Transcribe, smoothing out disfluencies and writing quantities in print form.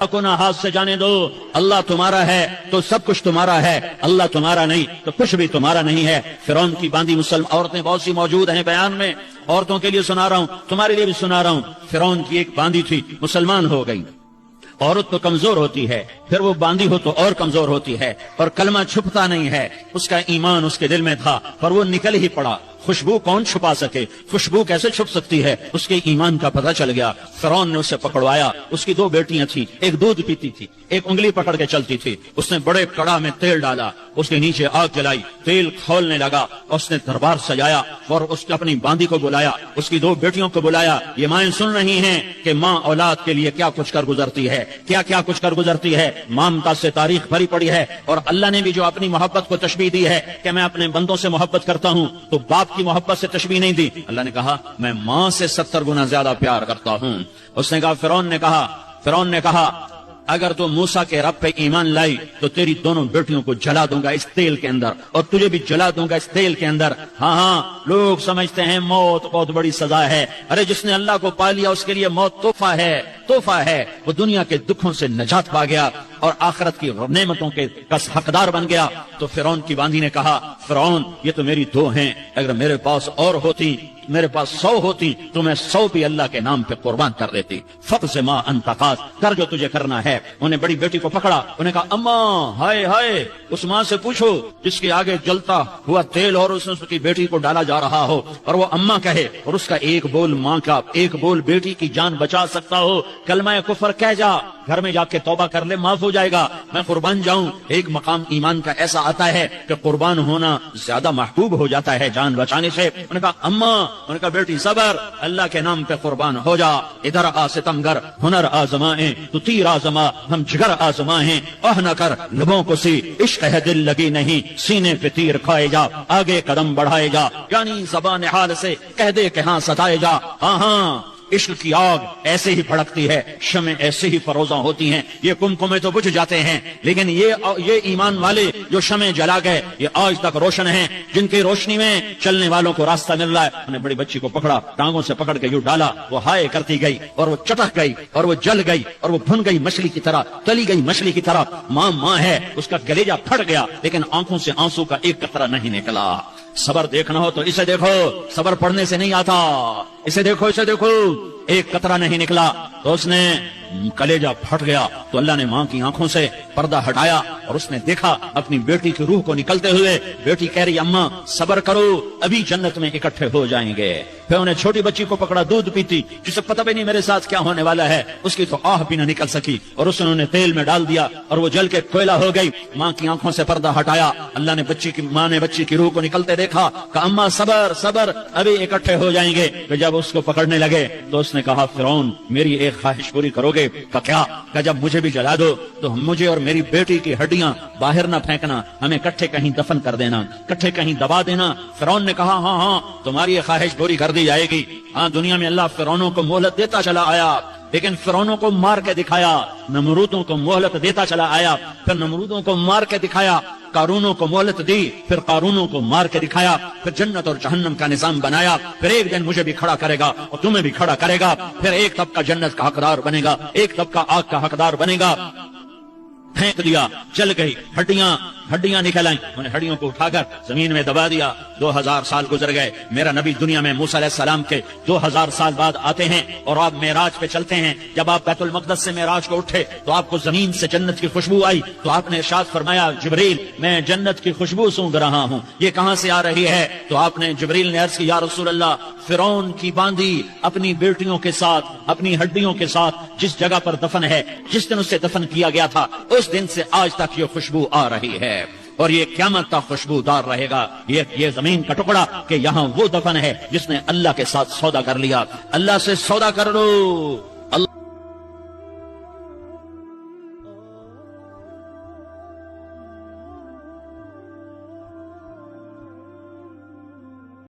کو نہ ہاتھ سے جانے دو، اللہ تمہارا ہے تو سب کچھ تمہارا ہے، اللہ تمہارا نہیں تو کچھ بھی تمہارا نہیں ہے۔ فرعون کی باندھی مسلم عورتیں بہت سی موجود ہیں بیان میں، عورتوں کے لیے سنا رہا ہوں، تمہارے لیے بھی سنا رہا ہوں۔ فرعون کی ایک باندھی تھی، مسلمان ہو گئی۔ عورت تو کمزور ہوتی ہے، پھر وہ باندھی ہو تو اور کمزور ہوتی ہے، اور کلمہ چھپتا نہیں ہے۔ اس کا ایمان اس کے دل میں تھا پر وہ نکل ہی پڑا۔ خوشبو کون چھپا سکے، خوشبو کیسے چھپ سکتی ہے؟ اس کے ایمان کا پتہ چل گیا۔ فرعون نے اسے پکڑوایا۔ اس کی 2 بیٹیاں تھیں، ایک دودھ پیتی تھی، ایک انگلی پکڑ کے چلتی تھی۔ اس نے بڑے کڑا میں تیل ڈالا، اس کے نیچے آگ جلائی، تیل کھولنے لگا، اس نے دربار سجایا اور اس نے اپنی باندھی کو بلایا، اس کی 2 بیٹیوں کو بلایا۔ یہ مائیں سن رہی ہیں کہ ماں اولاد کے لیے کیا کچھ کر گزرتی ہے، کیا کچھ کر گزرتی ہے۔ مامتا سے تاریخ بھری پڑی ہے، اور اللہ نے بھی جو اپنی محبت کو تشبیہ دی ہے کہ میں اپنے بندوں سے محبت کرتا ہوں، تو باپ کی محبت سے تشبیہ نہیں دی۔ اللہ نے کہا میں ماں سے 70 گنا زیادہ پیار کرتا ہوں۔ اس نے کہا فرعون نے کہا اگر تو موسیٰ کے رب پہ ایمان لائی تو تیری دونوں بیٹیوں کو جلا دوں گا اس تیل کے اندر، اور تجھے بھی جلا دوں گا اس تیل کے اندر۔ ہاں لوگ سمجھتے ہیں موت بہت بڑی سزا ہے۔ ارے جس نے اللہ کو پا لیا اس کے لیے موت تحفہ ہے۔ وہ دنیا کے دکھوں سے نجات پا گیا اور آخرت کی نعمتوں کے حقدار بن گیا۔ تو فرعون کی باندھی نے کہا فرعون یہ تو میری 2 ہیں، اگر میرے پاس اور ہوتی، میرے پاس 100 ہوتی تو میں 100 بھی اللہ کے نام پہ قربان کر دیتی۔ فقض ما انت قاض، کر جو تجھے کرنا ہے۔ انہیں بڑی بیٹی کو پکڑا، انہیں کہا اماں ہائے اس ماں سے پوچھو جس کے آگے جلتا ہوا تیل اور اس کی بیٹی کو ڈالا جا رہا ہو، اور وہ اماں کہے اور اس کا ایک بول ماں کا، ایک بول بیٹی کی جان بچا سکتا ہو، کلمہ کفر کہہ جا، گھر میں جا کے توبہ کر لے، معاف ہو جائے گا، میں قربان جاؤں۔ ایک مقام ایمان کا ایسا آتا ہے کہ قربان ہونا زیادہ محبوب ہو جاتا ہے جان بچانے سے۔ انہوں نے کہا اماں، انہوں نے کہا بیٹی صبر، اللہ کے نام پہ قربان ہو جا۔ ادھر آ ستمگر، ہنر آزمائیں تو تیر آزما، ہم جگر آزمائیں، آہ نہ کر لبوں کو سی، عشق ہے دل لگی نہیں، سینے پہ تیر کھائے جا، آگے قدم بڑھائے جا، یعنی زبان حال سے کہہ دے کہ ہاں ستائے جا۔ ہاں عشق کی آگ ایسے ہی بھڑکتی ہے، شمع ایسے ہی فروزاں ہوتی ہیں، یہ کمکمے تو بجھ جاتے ہیں، لیکن یہ ایمان والے جو شمع جلا گئے یہ آج تک روشن ہیں، جن کی روشنی میں چلنے والوں کو راستہ مل رہا ہے۔ انہیں بڑی بچی کو پکڑا، ٹانگوں سے پکڑ کے یوں ڈالا، وہ ہائے کرتی گئی اور وہ چٹک گئی اور وہ جل گئی اور وہ بھن گئی مچھلی کی طرح، تلی گئی مچھلی کی طرح۔ ماں ہے، اس کا کلیجہ پھٹ گیا لیکن آنکھوں سے آنسو کا ایک قطرہ نہیں نکلا۔ صبر دیکھنا ہو تو اسے دیکھو، صبر پڑھنے سے نہیں آتا، اسے دیکھو ایک قطرہ نہیں نکلا تو اس نے کلیجہ پھٹ گیا۔ تو اللہ نے ماں کی آنکھوں سے پردہ ہٹایا اور اس نے دیکھا اپنی بیٹی کی روح کو نکلتے ہوئے۔ بیٹی کہہ رہی اماں صبر کرو، ابھی جنت میں اکٹھے ہو جائیں گے۔ پھر انہیں چھوٹی بچی کو پکڑا، دودھ پیتی، جسے پتہ بھی نہیں میرے ساتھ کیا ہونے والا ہے، اس کی تو آہ بھی نہ نکل سکی، اور اس نے انہیں تیل میں ڈال دیا اور وہ جل کے کوئلہ ہو گئی۔ ماں کی آنکھوں سے پردہ ہٹایا، اللہ نے ماں نے بچی کی روح کو نکلتے دیکھا، کہ اماں صبر ابھی اکٹھے ہو جائیں گے۔ پھر جب اس کو پکڑنے لگے تو اس نے کہا فرعون میری ایک خواہش پوری کرو گے؟ کیا؟ کہ جب مجھے بھی جلا دو تو مجھے اور میری بیٹی کی ہڈیاں باہر نہ پھینکنا، ہمیں کٹھے کہیں دفن کر دینا، کٹھے کہیں دبا دینا۔ فرعون نے کہا ہاں تمہاری یہ خواہش پوری کر دی جائے گی۔ ہاں دنیا میں اللہ فرعونوں کو مہلت دیتا چلا آیا، لیکن فرعونوں کو مار کے دکھایا، نمرودوں کو مہلت دیتا چلا آیا، پھر نمرودوں کو مار کے دکھایا، قارونوں کو مہلت دی، پھر قارونوں کو مار کے دکھایا، پھر جنت اور جہنم کا نظام بنایا، پھر ایک دن مجھے بھی کھڑا کرے گا اور تمہیں بھی کھڑا کرے گا، پھر ایک طبقہ جنت کا حقدار بنے گا، ایک طبقہ آگ کا حقدار بنے گا۔ پھینک دیا، جل گئی، ہڈیاں نکل آئیں، انہیں ہڈیوں کو اٹھا کر زمین میں دبا دیا۔ 2000 سال گزر گئے، میرا نبی دنیا میں موسیٰ علیہ السلام کے 2000 سال بعد آتے ہیں اور آپ معراج پہ چلتے ہیں۔ جب آپ بیت المقدس سے معراج کو اٹھے تو آپ کو زمین سے جنت کی خوشبو آئی، تو آپ نے ارشاد فرمایا جبریل میں جنت کی خوشبو سونگ رہا ہوں، یہ کہاں سے آ رہی ہے؟ تو آپ نے جبریل نے عرض کی یا رسول اللہ فرعون کی باندھی اپنی بیٹیوں کے ساتھ، اپنی ہڈیوں کے ساتھ جس جگہ پر دفن ہے، جس دن اسے دفن کیا گیا تھا، اس دن سے آج تک یہ خوشبو آ رہی ہے اور یہ قیامت تک خوشبودار رہے گا۔ یہ زمین کا ٹکڑا کہ یہاں وہ دفن ہے جس نے اللہ کے ساتھ سودا کر لیا۔ اللہ سے سودا کر لو،